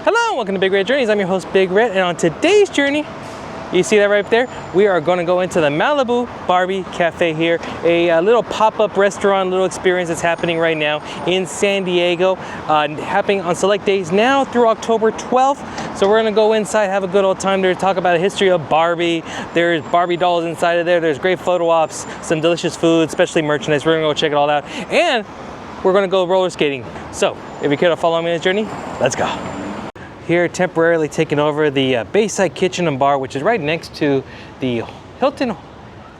Hello, welcome to Big Red Journeys. I'm your host, Big Red, and on today's journey, you see that right there? We are going to go into the Malibu Barbie Cafe here, a little pop-up restaurant, little experience that's happening right now in San Diego, happening on select days now through October 12th. So we're going to go inside, have a good old time there, talk about the history of Barbie. There's Barbie dolls inside of there. There's great photo ops, some delicious food, especially merchandise. We're going to go check it all out, and we're going to go roller skating. So if you care to follow me on this journey, let's go. Here temporarily taking over the Bayside Kitchen and Bar, which is right next to the Hilton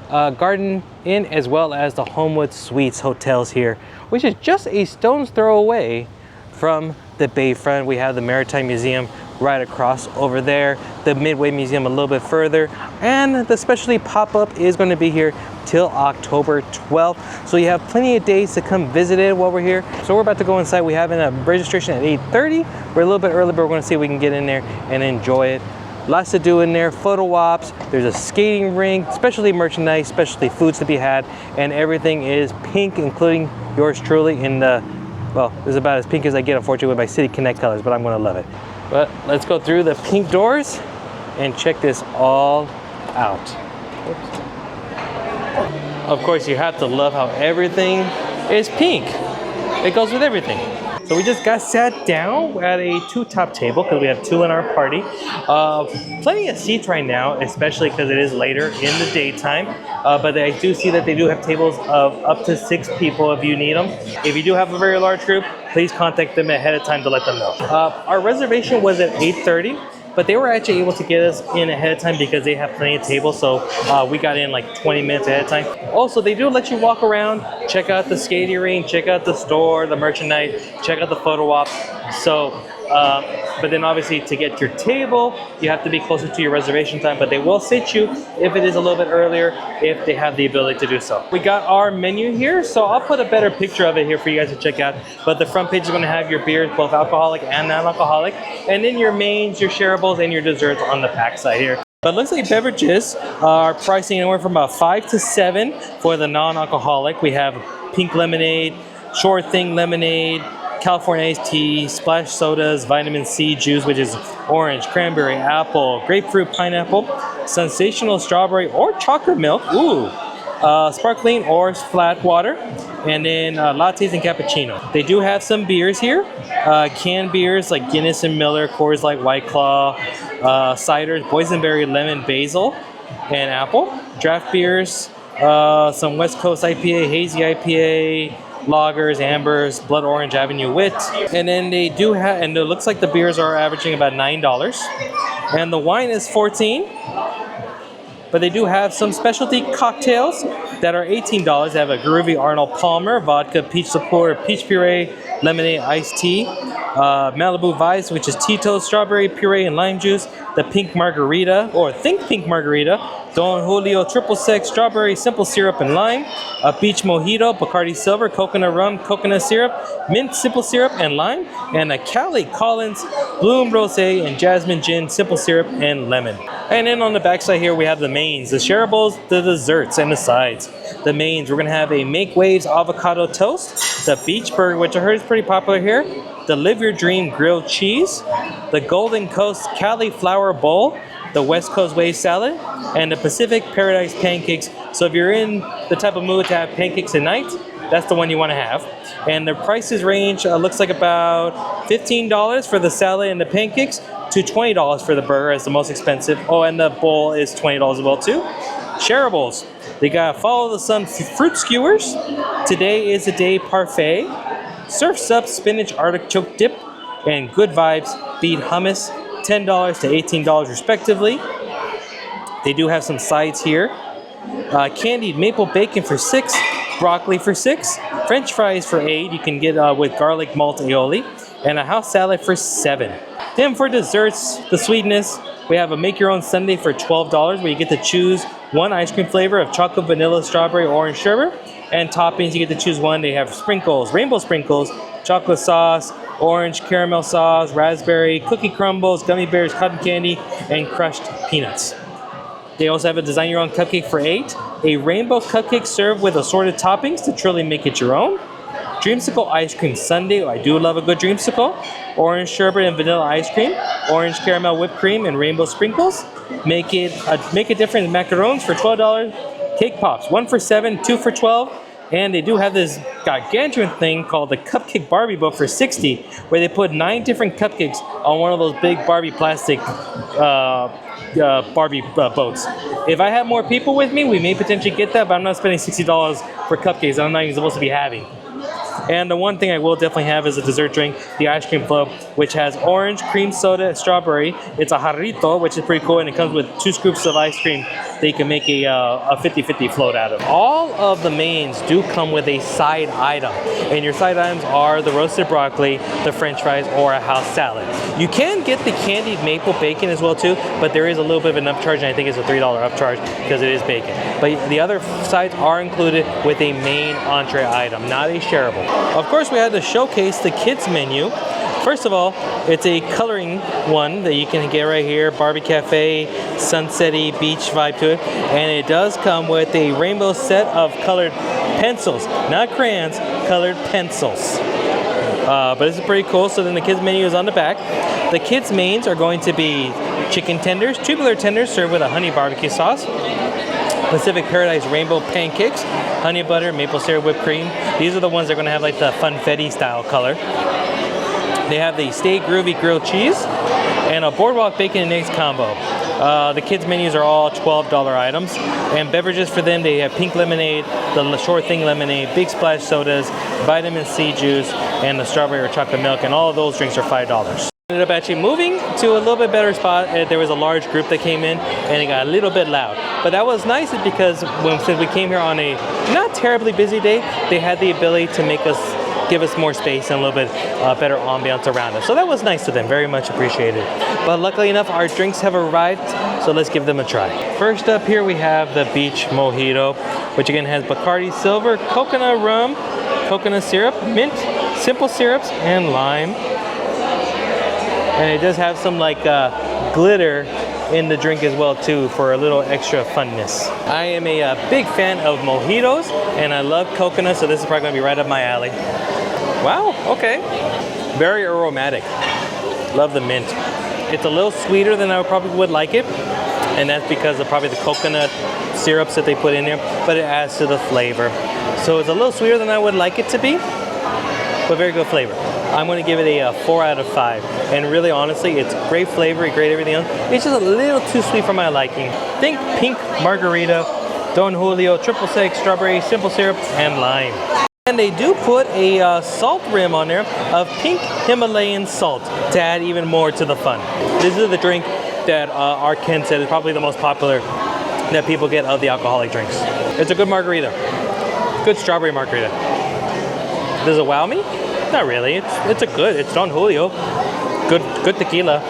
Garden Inn, as well as the Homewood Suites hotels here, which is just a stone's throw away from the Bayfront. We have the Maritime Museum right across over there, the Midway Museum a little bit further, and the specialty pop-up is going to be here till October 12th. So you have plenty of days to come visit it while we're here. So we're about to go inside. We have a registration at 8:30. We're a little bit early, but we're going to see if we can get in there and enjoy it. Lots to do in there, photo ops, there's a skating rink, specialty merchandise, specialty foods to be had, and everything is pink, including yours truly in the, well, it's about as pink as I get, unfortunately, with my City Connect colors, but I'm going to love it. But let's go through the pink doors and check this all out. Oops. Of course, you have to love how everything is pink. It goes with everything. So we just got sat down at a two-top table because we have two in our party. Plenty of seats right now, especially because it is later in the daytime. But I do see that they do have tables of up to 6 people if you need them. If you do have a very large group, please contact them ahead of time to let them know. Our reservation was at 8:30. But they were actually able to get us in ahead of time because they have plenty of tables. So we got in like 20 minutes ahead of time. Also, they do let you walk around, check out the skating rink, check out the store, the merchandise, check out the photo op. So, but then obviously to get your table, you have to be closer to your reservation time, but they will sit you if it is a little bit earlier, if they have the ability to do so. We got our menu here, so I'll put a better picture of it here for you guys to check out. But the front page is going to have your beers, both alcoholic and non-alcoholic, and then your mains, your shareables, and your desserts on the back side here. But it looks like beverages are pricing anywhere from about 5 to 7 for the non-alcoholic. We have pink lemonade, short thing lemonade, California iced tea, splash sodas, vitamin C juice, which is orange, cranberry, apple, grapefruit, pineapple, sensational strawberry or chocolate milk, sparkling or flat water, and then lattes and cappuccino. They do have some beers here, canned beers like Guinness and Miller, Coors Light, White Claw, ciders, boysenberry, lemon, basil, and apple, draft beers, some West Coast IPA, hazy IPA, lagers, ambers, blood orange, Avenue Wit, and then they do have, and it looks like the beers are averaging about $9, and the wine is $14. But they do have some specialty cocktails that are $18. They have a Groovy Arnold Palmer, vodka, peach liqueur, peach puree, lemonade, iced tea, Malibu Vice, which is Tito's strawberry puree and lime juice, the pink margarita, or Think Pink Margarita, Don Julio triple sec, strawberry, simple syrup and lime, a peach mojito, Bacardi Silver, coconut rum, coconut syrup, mint simple syrup and lime, and a Cali Collins Bloom Rosé and Jasmine Gin, simple syrup and lemon. And then on the backside here we have the mains, the shareables, the desserts, and the sides. The mains, we're gonna have a Make Waves avocado toast, the Beach Burger, which I heard is pretty popular here, the Live Your Dream grilled cheese, the Golden Coast cauliflower bowl, the West Coast wave salad, and the Pacific Paradise pancakes. So if you're in the type of mood to have pancakes at night, that's the one you want to have. And the prices range, looks like about $15 for the salad and the pancakes to $20 for the burger as the most expensive. Oh, and the bowl is $20 as well too. Shareables, they got Follow the Sun fruit skewers, Today is a Day parfait, Surf's Up spinach artichoke dip, and Good Vibes beet hummus, $10 to $18 respectively. They do have some sides here. Candied maple bacon for $6, broccoli for $6, French fries for $8. You can get with garlic malt aioli, and a house salad for $7. Then for desserts, the sweetness, we have a make your own sundae for $12, where you get to choose one ice cream flavor of chocolate, vanilla, strawberry, orange sherbet, and toppings you get to choose one. They have sprinkles, rainbow sprinkles, chocolate sauce, orange caramel sauce, raspberry, cookie crumbles, gummy bears, cotton candy, and crushed peanuts. They also have a design your own cupcake for $8, a rainbow cupcake served with assorted toppings to truly make it your own, Dreamsicle ice cream sundae. I do love a good dreamsicle. Orange sherbet and vanilla ice cream. Orange caramel whipped cream and rainbow sprinkles. Make a difference macarons for $12. Cake pops, 1 for $7, 2 for $12. And they do have this gargantuan thing called the Cupcake Barbie boat for $60, where they put 9 different cupcakes on one of those big Barbie plastic Barbie boats. If I have more people with me, we may potentially get that, but I'm not spending $60 for cupcakes I'm not even supposed to be having. And the one thing I will definitely have is a dessert drink, the ice cream float, which has orange, cream soda, strawberry. It's a jarrito, which is pretty cool, and it comes with 2 scoops of ice cream that you can make a 50-50 float out of. All of the mains do come with a side item, and your side items are the roasted broccoli, the french fries, or a house salad. You can get the candied maple bacon as well too, but there is a little bit of an upcharge, and I think it's a $3 upcharge because it is bacon. But the other sides are included with a main entree item, not a shareable. Of course, we had to showcase the kids menu. First of all, it's a coloring one that you can get right here, Barbie Cafe, sunsetty beach vibe to it. And it does come with a rainbow set of colored pencils, not crayons, colored pencils. But this is pretty cool. So then the kids menu is on the back. The kids mains are going to be chicken tenders, tubular tenders served with a honey barbecue sauce. Pacific Paradise Rainbow Pancakes, honey butter, maple syrup, whipped cream. These are the ones that are going to have like the funfetti style color. They have the Stay Groovy grilled cheese and a boardwalk bacon and eggs combo. The kids menus are all $12 items, and beverages for them, they have pink lemonade, the Sure Thing lemonade, Big Splash sodas, vitamin C juice, and the strawberry or chocolate milk, and all of those drinks are $5. Ended up actually moving to a little bit better spot. There was a large group that came in and it got a little bit loud, but that was nice because since we came here on a not terribly busy day, they had the ability to give us more space and a little bit better ambiance around us. So that was nice of them, very much appreciated. But luckily enough, our drinks have arrived, so let's give them a try. First up here we have the Beach Mojito, which again has Bacardi Silver, coconut rum, coconut syrup, mint, simple syrups, and lime. And it does have some like glitter in the drink as well too for a little extra funness. I am a big fan of mojitos and I love coconut, so this is probably gonna be right up my alley. Wow, okay. Very aromatic. Love the mint. It's a little sweeter than I probably would like it, and that's because of probably the coconut syrups that they put in there, but it adds to the flavor. So it's a little sweeter than I would like it to be, but very good flavor. I'm going to give it a 4 out of 5. And really, honestly, it's great flavor, great everything else. It's just a little too sweet for my liking. Think pink margarita, Don Julio, triple sec, strawberry, simple syrup, and lime. And they do put a salt rim on there of pink Himalayan salt to add even more to the fun. This is the drink that our Ken said is probably the most popular that people get of the alcoholic drinks. It's a good margarita. Good strawberry margarita. Does it wow me? Not really. It's Don Julio. Good tequila.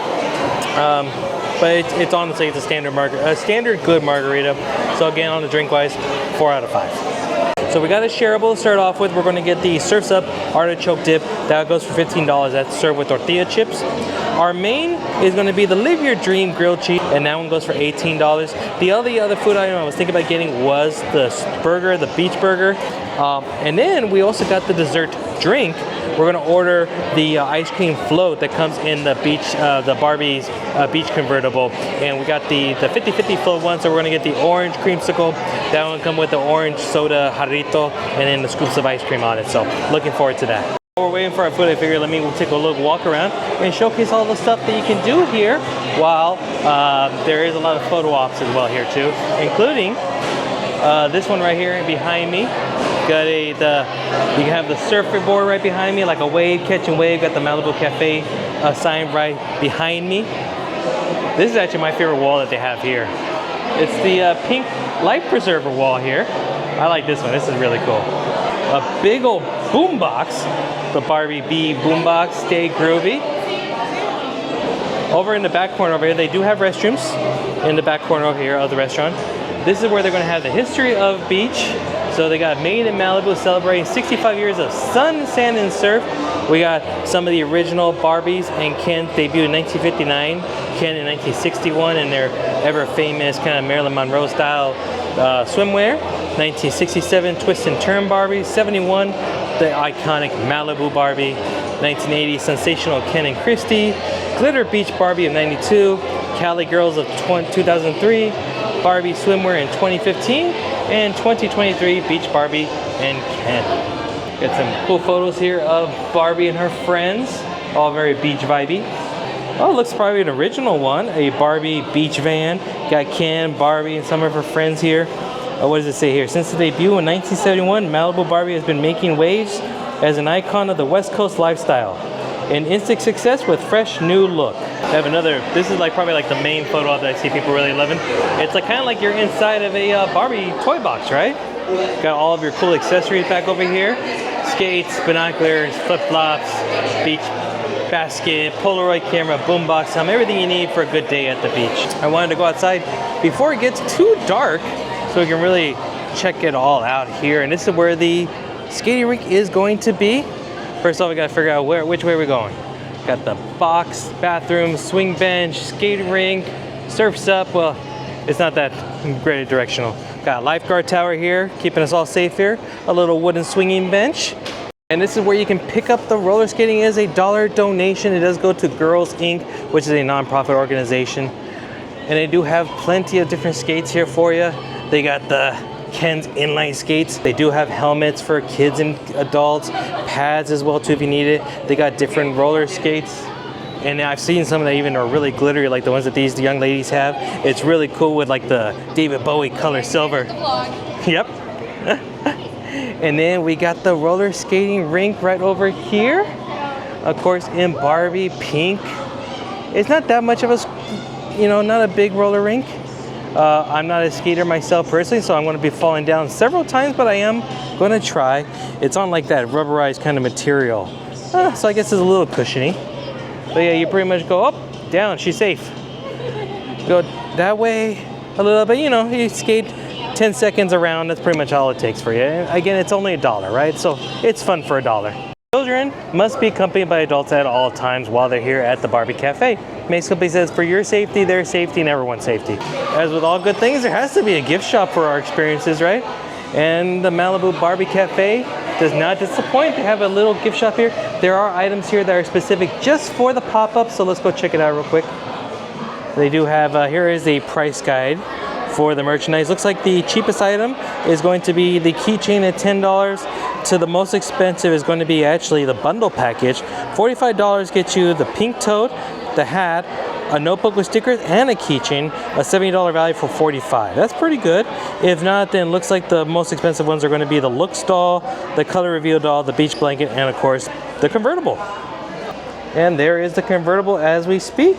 But it's honestly, it's a standard good margarita. So again, on the drink wise, 4 out of 5. So we got a shareable to start off with. We're going to get the Surf's Up Artichoke Dip. That goes for $15. That's served with tortilla chips. Our main is going to be the Live Your Dream grilled cheese, and that one goes for $18. The other food item I was thinking about getting was the burger, the beach burger. And then we also got the dessert drink. We're gonna order the ice cream float that comes in the beach, the Barbie's beach convertible. And we got the 50-50 float one, so we're gonna get the orange creamsicle. That one come with the orange soda jarrito and then the scoops of ice cream on it. So looking forward to that. While we're waiting for our food, I figured we'll take a little walk around and showcase all the stuff that you can do here, while there is a lot of photo ops as well here too, including this one right here behind me. You can have the surfboard right behind me, like a wave, catching wave. Got the Malibu Cafe sign right behind me. This is actually my favorite wall that they have here. It's the pink life preserver wall here. I like this one. This is really cool. A big old boombox, the Barbie Bee boombox, Stay Groovy. Over in the back corner over here, they do have restrooms in the back corner over here of the restaurant. This is where they're going to have the history of beach. So they got Made in Malibu, celebrating 65 years of sun, sand, and surf. We got some of the original Barbies and Ken debuted in 1959, Ken in 1961 in their ever famous kind of Marilyn Monroe style swimwear. 1967 Twist and Turn Barbie, 71 the iconic Malibu Barbie, 1980 sensational Ken and Christie, Glitter Beach Barbie of 92, Cali Girls of 2003, Barbie Swimwear in 2015, and 2023 Beach Barbie and Ken. Got some cool photos here of Barbie and her friends, all very beach vibey. Oh, it looks probably an original one, a Barbie beach van. Got Ken, Barbie, and some of her friends here. What does it say here? Since the debut in 1971, Malibu Barbie has been making waves as an icon of the West Coast lifestyle. An instant success with fresh new look. I have another, this is like probably like the main photo that I see people really loving. It's like kind of like you're inside of a Barbie toy box, right? Got all of your cool accessories back over here. Skates, binoculars, flip-flops, beach basket, Polaroid camera, boombox, everything you need for a good day at the beach. I wanted to go outside before it gets too dark so we can really check it all out here. And this is where the skating rink is going to be. First off, we gotta figure out which way we're going. Got the box, bathroom, swing bench, skating rink, surf's up. Well, it's not that great directional. Got a lifeguard tower here, keeping us all safe here. A little wooden swinging bench. And this is where you can pick up the roller skating. It is a $1 donation. It does go to Girls Inc., which is a nonprofit organization. And they do have plenty of different skates here for you. They got the Ken's inline skates. They do have helmets for kids and adults, pads as well too if you need it. They got different roller skates. And I've seen some that even are really glittery, like the ones that these young ladies have. It's really cool with like the David Bowie color silver. Yep. And then we got the roller skating rink right over here. Of course, in Barbie pink. It's not that much of a, not a big roller rink. I'm not a skater myself personally, so I'm going to be falling down several times, but I am going to try. It's on like that rubberized kind of material. So I guess it's a little cushiony. But yeah, you pretty much go up, down, she's safe. Go that way a little bit, you skate 10 seconds around, that's pretty much all it takes for you. And again, it's only $1, right? So it's fun for $1. Children must be accompanied by adults at all times while they're here at the Barbie Cafe. Basically says for your safety, their safety, and everyone's safety. As with all good things, there has to be a gift shop for our experiences, right? And the Malibu Barbie Cafe does not disappoint. They have a little gift shop here. There are items here that are specific just for the pop-up, so let's go check it out real quick. They do have, here is a price guide for the merchandise. Looks like the cheapest item is going to be the keychain at $10 to the most expensive is going to be actually the bundle package. $45 gets you the pink tote, the hat, a notebook with stickers, and a keychain. A $70 value for $45. That's pretty good. If not, then looks like the most expensive ones are going to be the Looks doll, the Color Reveal doll, the beach blanket, and of course, the convertible. And there is the convertible as we speak.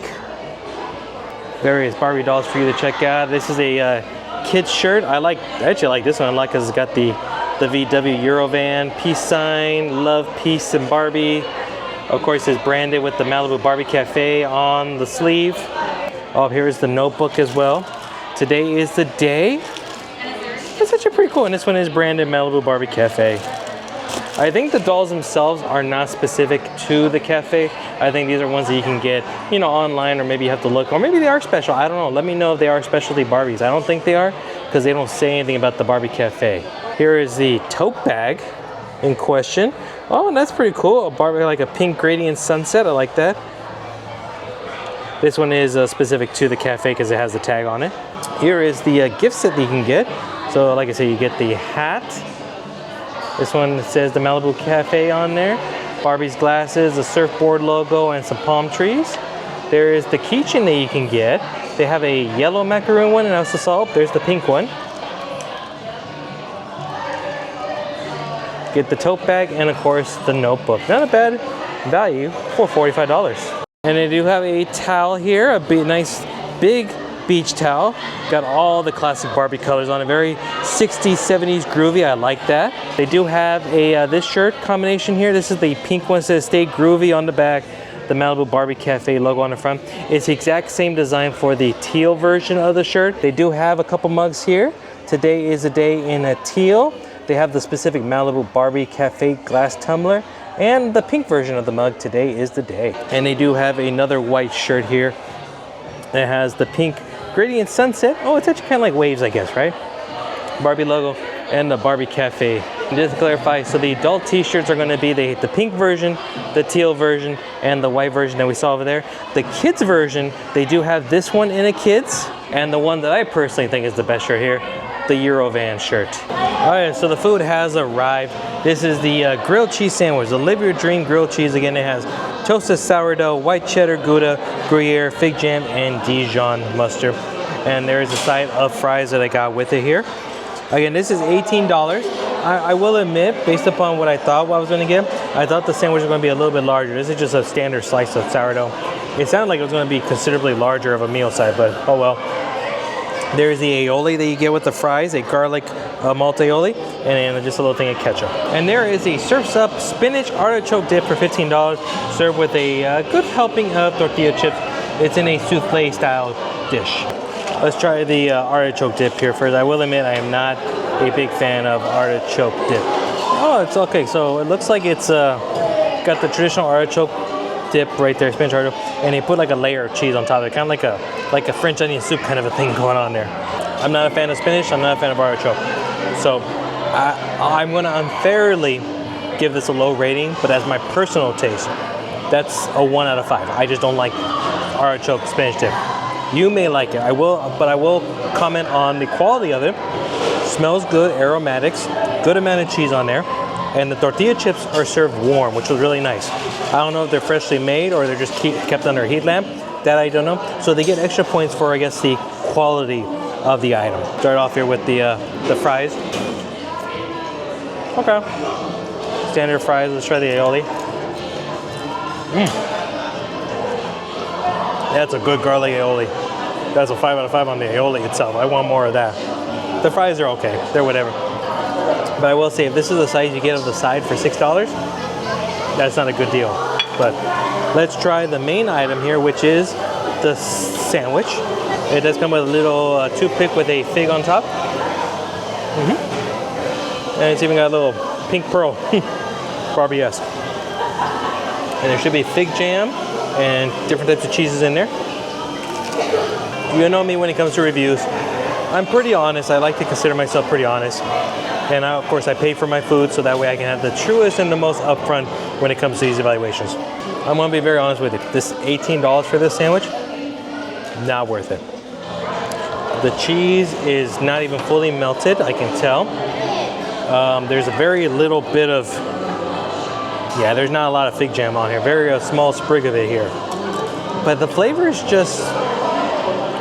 Various Barbie dolls for you to check out. This is a kid's shirt. I actually like this one a lot because it's got the VW Eurovan, peace sign, love, peace, and Barbie. Of course, it's branded with the Malibu Barbie Cafe on the sleeve. Oh, here's the notebook as well. Today is the day. That's actually pretty cool. And this one is branded Malibu Barbie Cafe. I think the dolls themselves are not specific to the cafe. I think these are ones that you can get, online, or maybe you have to look, or maybe they are special. I don't know. Let me know if they are specialty Barbies. I don't think they are because they don't say anything about the Barbie Cafe. Here is the tote bag in question. Oh, and that's pretty cool. A Barbie, like a pink gradient sunset. I like that. This one is specific to the cafe because it has the tag on it. Here is the gift set that you can get. So like I said, you get the hat. This one says the Malibu Cafe on there. Barbie's glasses, the surfboard logo, and some palm trees. There is the keychain that you can get. They have a yellow macaroon one, and I also saw, there's the pink one. Get the tote bag, and of course, the notebook. Not a bad value for $45. And they do have a towel here, a nice big beach towel. Got all the classic Barbie colors on it. Very 60s, 70s groovy. I like that. They do have a this shirt combination here. This is the pink one. It says Stay Groovy on the back. The Malibu Barbie Cafe logo on the front. It's the exact same design for the teal version of the shirt. They do have a couple mugs here. Today is a day in a teal. They have the specific Malibu Barbie Cafe glass tumbler. And the pink version of the mug, today is the day. And they do have another white shirt here that has the pink gradient sunset. Oh, it's actually kind of like waves, I guess, right? Barbie logo and the Barbie Cafe Just to clarify, so the adult t-shirts are gonna be the pink version, the teal version, and the white version that we saw over there. The kids version, they do have this one in a kids, and the one that I personally think is the best shirt here, the Eurovan shirt. All right, so the food has arrived. This is the grilled cheese sandwich, the Live Your Dream grilled cheese. Again, it has toasted sourdough, white cheddar, Gouda, Gruyere, fig jam, and Dijon mustard. And there is a side of fries that I got with it here. Again, this is $18. I will admit, based upon what I thought I was gonna get, I thought the sandwich was gonna be a little bit larger. This is just a standard slice of sourdough. It sounded like it was gonna be considerably larger of a meal side, but oh well. There's the aioli that you get with the fries, a garlic malt aioli, and then just a little thing of ketchup. And there is a Surf's Up spinach artichoke dip for $15, served with a good helping of tortilla chips. It's in a souffle style dish. Let's try the artichoke dip here first. I will admit I am not a big fan of artichoke dip. Oh, it's okay. So it looks like it's got the traditional artichoke dip right there, spinach artichoke, and they put like a layer of cheese on top of it, kind of like a French onion soup kind of a thing going on there. I'm not a fan of spinach. I'm not a fan of artichoke. So I'm going to unfairly give this a low rating, but as my personal taste, that's a 1 out of 5. I just don't like artichoke spinach dip. You may like it. But I will comment on the quality of it. Smells good, aromatics, good amount of cheese on there, and the tortilla chips are served warm, which was really nice. I don't know if they're freshly made or they're just kept under a heat lamp. That I don't know. So they get extra points for, I guess, the quality of the item. Start off here with the fries. Okay. Standard fries. Let's try the aioli. That's a good garlic aioli. That's a 5 out of 5 on the aioli itself. I want more of that. The fries are okay. They're whatever. But I will say, if this is the size you get of the side for $6, that's not a good deal. But let's try the main item here, which is the sandwich. It does come with a little toothpick with a fig on top. And it's even got a little pink pearl, Barbie-esque. And there should be fig jam and different types of cheeses in there. You know me when it comes to reviews. I'm pretty honest. I like to consider myself pretty honest. And of course, I pay for my food so that way I can have the truest and the most upfront when it comes to these evaluations. I'm gonna be very honest with you. This $18 for this sandwich, not worth it. The cheese is not even fully melted, I can tell. There's a very little bit of, there's not a lot of fig jam on here. Very small sprig of it here. But the flavors just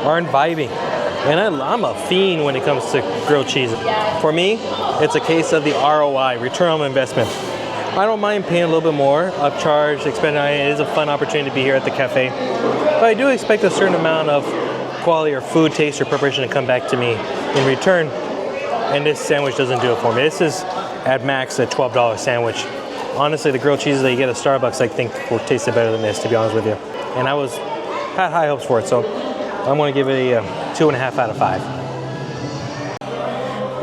aren't vibing. And I'm a fiend when it comes to grilled cheese. For me, it's a case of the ROI, return on investment. I don't mind paying a little bit more, upcharge, expending. It is a fun opportunity to be here at the cafe. But I do expect a certain amount of quality or food, taste, or preparation to come back to me in return. And this sandwich doesn't do it for me. This is at max a $12 sandwich. Honestly, the grilled cheeses that you get at Starbucks, I think, will taste better than this, to be honest with you. And I had high hopes for it, so I'm going to give it a 2.5 out of 5.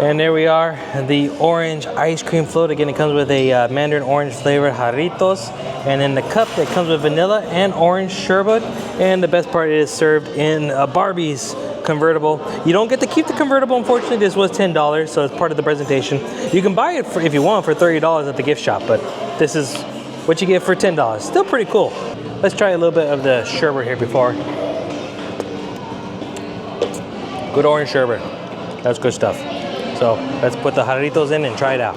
And there we are, the orange ice cream float. Again, it comes with a mandarin orange flavored jarritos. And in the cup, it comes with vanilla and orange sherbet. And the best part is served in a Barbie's convertible. You don't get to keep the convertible, unfortunately. This was $10, so it's part of the presentation. You can buy it if you want for $30 at the gift shop, but this is what you get for $10. Still pretty cool. Let's try a little bit of the sherbet here before. Good orange sherbet. That's good stuff. So let's put the jarritos in and try it out.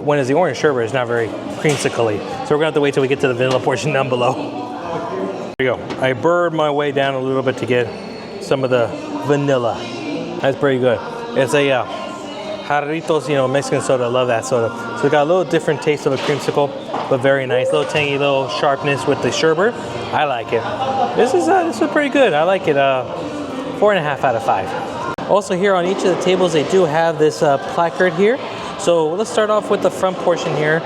When it's the orange sherbet, it's not very creamsicle-y. So we're gonna have to wait till we get to the vanilla portion down below. There we go. I burrowed my way down a little bit to get some of the vanilla. That's pretty good. It's a jarritos, Mexican soda. I love that soda. So it got a little different taste of a creamsicle, but very nice. Little tangy, little sharpness with the sherbet. I like it. This is pretty good. I like it. 4.5 out of 5. Also here on each of the tables, they do have this placard here. So let's start off with the front portion here.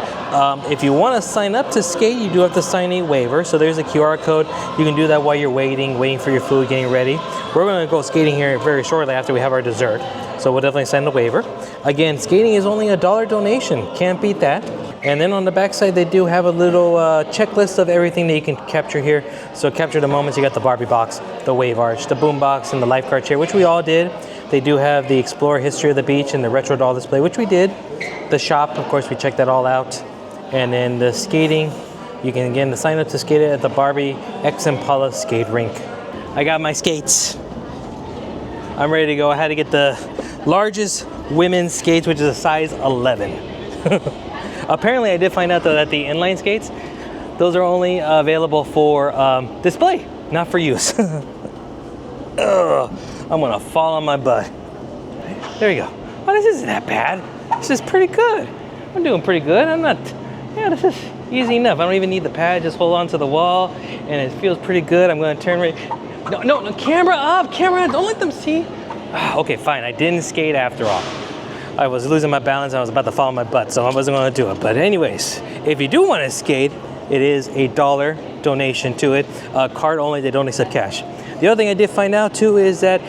If you want to sign up to skate, you do have to sign a waiver. So there's a QR code. You can do that while you're waiting for your food, getting ready. We're going to go skating here very shortly after we have our dessert. So we'll definitely sign the waiver. Again, skating is only $1 donation. Can't beat that. And then on the back side, they do have a little checklist of everything that you can capture here. So capture the moments. You got the Barbie box, the wave arch, the boom box, and the lifeguard chair, which we all did. They do have the Explore History of the Beach and the Retro Doll display, which we did. The shop, of course, we checked that all out. And then the skating, you can again sign up to skate at the Barbie X Impala skate rink. I got my skates. I'm ready to go. I had to get the largest women's skates, which is a size 11. Apparently, I did find out that the inline skates, those are only available for display, not for use. Ugh, I'm gonna fall on my butt. There you go. Oh, this isn't that bad. This is pretty good. I'm doing pretty good. I'm not, yeah, this is easy enough. I don't even need the pad. Just hold on to the wall, and it feels pretty good. I'm gonna turn right. No, camera up, don't let them see. Okay, fine, I didn't skate after all. I was losing my balance, I was about to fall on my butt, so I wasn't gonna do it. But anyways, if you do wanna skate, it is $1 donation to it. Card only, they don't accept cash. The other thing I did find out too is that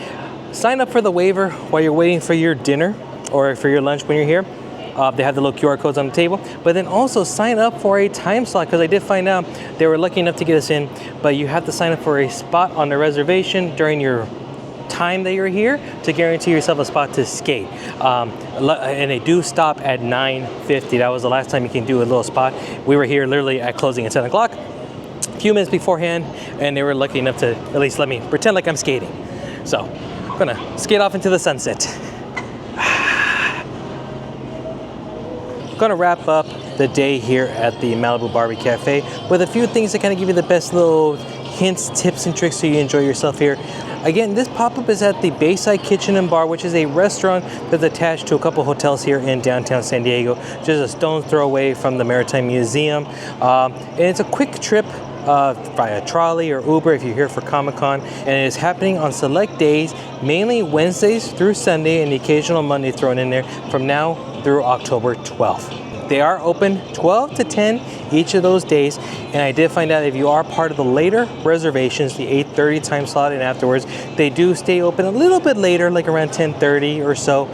sign up for the waiver while you're waiting for your dinner or for your lunch when you're here. They have the little QR codes on the table, but then also sign up for a time slot, because I did find out they were lucky enough to get us in, but you have to sign up for a spot on the reservation during your time that you're here to guarantee yourself a spot to skate. And they do stop at 9:50. That was the last time you can do a little spot. We were here literally at closing at 7 o'clock, a few minutes beforehand, and they were lucky enough to at least let me pretend like I'm skating. So I'm gonna skate off into the sunset. Gonna wrap up the day here at the Malibu Barbie Cafe with a few things that kind of give you the best little hints, tips, and tricks so you enjoy yourself here. Again, this pop-up is at the Bayside Kitchen and Bar, which is a restaurant that's attached to a couple hotels here in downtown San Diego, just a stone's throw away from the Maritime Museum. And it's a quick trip via trolley or Uber if you're here for Comic-Con, and it is happening on select days, mainly Wednesdays through Sunday, and the occasional Monday thrown in there from now through October 12th. They are open 12 to 10 each of those days, and I did find out if you are part of the later reservations, the 8:30 time slot and afterwards, they do stay open a little bit later, like around 10:30 or so.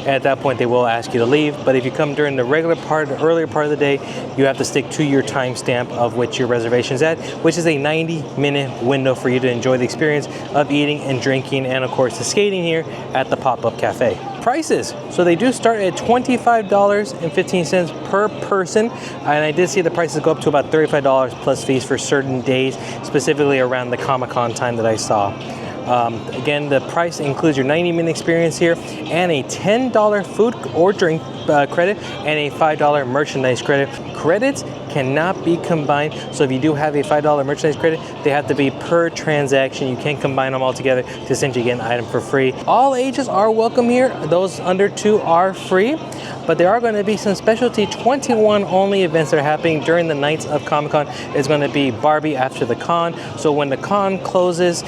At that point, they will ask you to leave, but if you come during the regular part, the earlier part of the day, you have to stick to your timestamp of which your reservation is at, which is a 90-minute window for you to enjoy the experience of eating and drinking, and of course the skating here at the Pop-Up Cafe. Prices, so they do start at $25.15 per person, and I did see the prices go up to about $35 plus fees for certain days, specifically around the Comic-Con time that I saw. Again, the price includes your 90-minute experience here and a $10 food or drink credit and a $5 merchandise credit. Credits cannot be combined, so if you do have a $5 merchandise credit, they have to be per transaction. You can't combine them all together to essentially get an item for free. All ages are welcome here. Those under 2 are free, but there are going to be some specialty 21 only events that are happening during the nights of Comic-Con. It's going to be Barbie after the con, so when the con closes,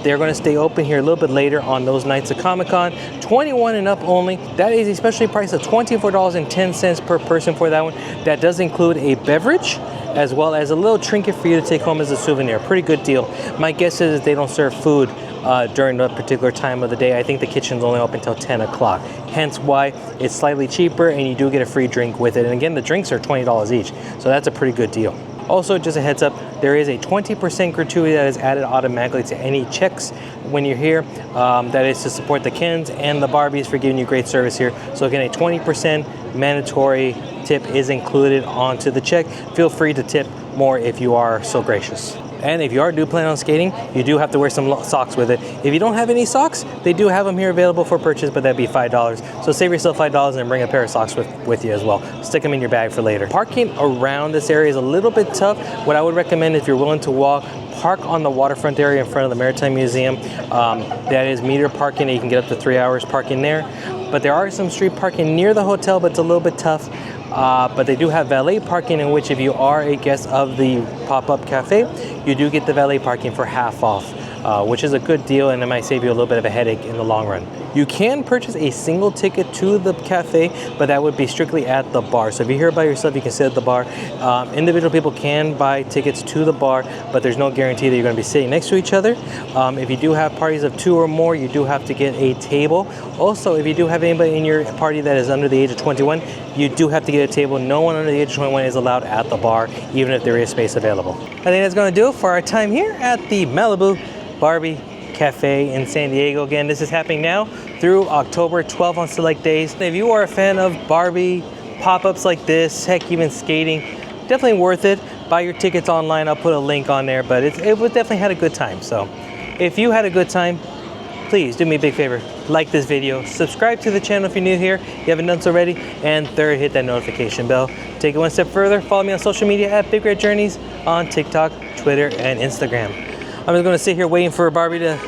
they're going to stay open here a little bit later on those nights of Comic-Con. 21 and up only. That is a specialty price of $24.10 per person for that one. That does include a beverage as well as a little trinket for you to take home as a souvenir. Pretty good deal. My guess is that they don't serve food during that particular time of the day. I think the kitchen's only open until 10 o'clock. Hence why it's slightly cheaper, and you do get a free drink with it. And again, the drinks are $20 each, so that's a pretty good deal. Also, just a heads up, there is a 20% gratuity that is added automatically to any checks when you're here. That is to support the Kens and the Barbies for giving you great service here. So again, a 20% mandatory tip is included onto the check. Feel free to tip more if you are so gracious. And if you do plan on skating, you do have to wear some socks with it. If you don't have any socks, they do have them here available for purchase, but that'd be $5. So save yourself $5 and bring a pair of socks with you as well. Stick them in your bag for later. Parking around this area is a little bit tough. What I would recommend, if you're willing to walk, park on the waterfront area in front of the Maritime Museum. That is meter parking, and you can get up to 3 hours parking there. But there are some street parking near the hotel, but it's a little bit tough. But they do have valet parking, in which if you are a guest of the Pop-Up Cafe, you do get the valet parking for half off. which is a good deal, and it might save you a little bit of a headache in the long run. You can purchase a single ticket to the cafe, but that would be strictly at the bar. So if you're here by yourself, you can sit at the bar. Individual people can buy tickets to the bar, but there's no guarantee that you're going to be sitting next to each other. If you do have parties of 2 or more, you do have to get a table. Also, if you do have anybody in your party that is under the age of 21, you do have to get a table. No one under the age of 21 is allowed at the bar, even if there is space available. I think that's going to do it for our time here at the Malibu Barbie Cafe in San Diego. Again, this is happening now through October 12 on select days. If you are a fan of Barbie pop-ups like this, heck, even skating, definitely worth it. Buy your tickets online. I'll put a link on there, but it was definitely had a good time. So if you had a good time, please do me a big favor, like this video, subscribe to the channel if you're new here, you haven't done so already, and third, hit that notification bell. Take it one step further, follow me on social media at BigRedJourneys on TikTok, Twitter, and Instagram. I'm just gonna sit here waiting for Barbie to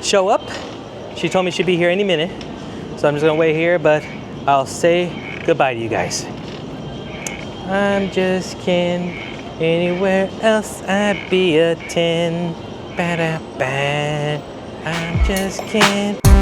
show up. She told me she'd be here any minute, so I'm just gonna wait here, but I'll say goodbye to you guys. I'm just kidding, anywhere else I'd be a 10. Ba-da-ba. I'm just kidding.